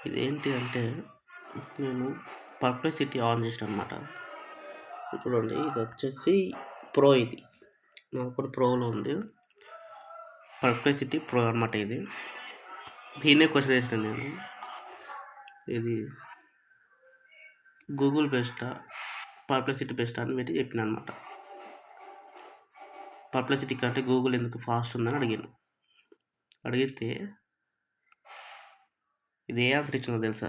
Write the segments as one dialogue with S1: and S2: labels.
S1: ఇదేంటి అంటే నేను పర్ప్లెక్సిటీ ఆన్ చేశాను అనమాట. చూడండి, ఇది వచ్చేసి ప్రో. ఇది నాకు కూడా ప్రోలో ఉంది. పర్ప్లెక్సిటీ ప్రో అనమాట. ఇది దీన్నే క్వశ్చన్ వేసాను నేను. ఇది గూగుల్ బెస్టా, పర్ప్లెక్సిటీ బెస్టా అని పెట్టి చెప్పిన అనమాట. పర్ప్లెక్సిటీ కంటే గూగుల్ ఎందుకు ఫాస్ట్ ఉందని అడిగితే ఇది ఏ ఆన్సర్ ఇచ్చిందో తెలుసా?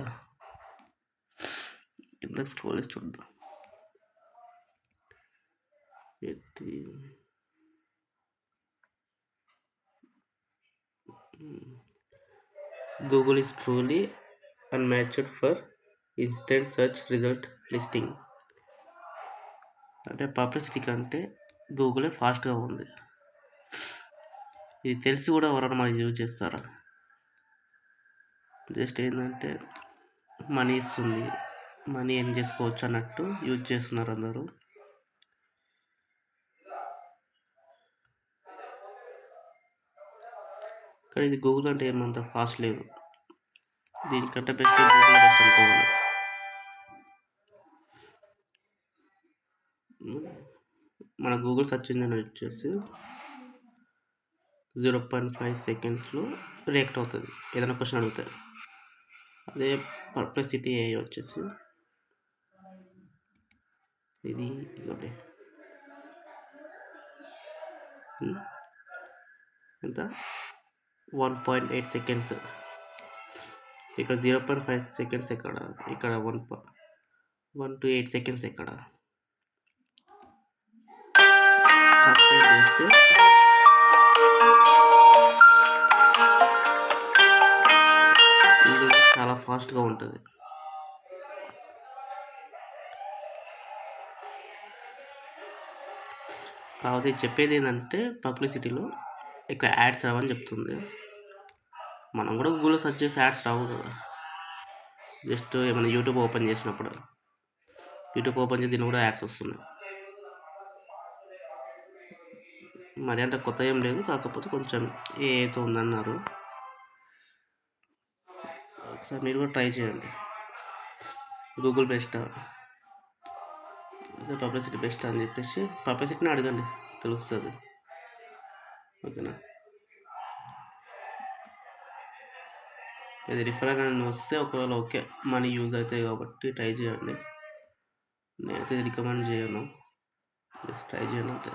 S1: కింద స్క్రోల్ చేసి చూద్దాం. Google is truly unmatched for instant search result listing. అంటే పర్ప్లెక్సిటీ కంటే గూగులే ఫాస్ట్గా ఉంది. ఇది తెలిసి కూడా ఎవరైనా మనకి యూజ్ చేస్తారా? జస్ట్ ఏంటంటే మనీ ఇస్తుంది, మనీ ఏం చేసుకోవచ్చు అన్నట్టు యూజ్ చేస్తున్నారు అందరూ. కానీ ఇది గూగుల్ అంటే ఏమంత ఫాస్ట్ లేదు. దీనికంటే బెస్ట్ గూగుల్ బెస్ట్ అనుకోవాలి. మన గూగుల్ సెర్చ్ ఇంజిన్ వచ్చేసి 0.5 సెకండ్స్లో రియాక్ట్ అవుతుంది ఏదైనా క్వశ్చన్ అడిగితే. అదే పర్ప్లెక్సిటీ AI వచ్చేసి ఇది ఇదిగోండి ఎంత 1.8 సెకండ్స్. ఇక్కడ 0.5 సెకండ్స్ ఎక్కడ, ఇక్కడ 1 to 8 సెకండ్స్ ఎక్కడ కంపేర్ చేస్తే ఇది చాలా ఫాస్ట్గా ఉంటుంది. కాకపోతే చెప్పేది ఏంటంటే పబ్లిసిటీలో ఎక్కువ యాడ్స్ రావని చెప్తుంది. మనం కూడా గూగుల్లో సెర్చ్ చేసి యాడ్స్ రావు కదా. జస్ట్ ఏమైనా యూట్యూబ్ ఓపెన్ చేసినప్పుడు దీన్ని కూడా యాడ్స్ వస్తున్నాయి. మరి అంత కొత్త ఏం లేదు, కాకపోతే కొంచెం ఏదో ఉందన్నారు. ఒకసారి మీరు కూడా ట్రై చేయండి. గూగుల్ బెస్టా, పబ్లిసిటీ బెస్ట్ అని చెప్పేసి పబ్లిసిటీని అడగండి, తెలుస్తుంది. ఓకేనా? ఇది రిఫర్ అని వస్తే ఒకవేళ ఓకే, మనీ యూజ్ అవుతాయి కాబట్టి ట్రై చేయండి. నేనైతే రికమెండ్ చేయను, జస్ట్ ట్రై చేయను అంతే.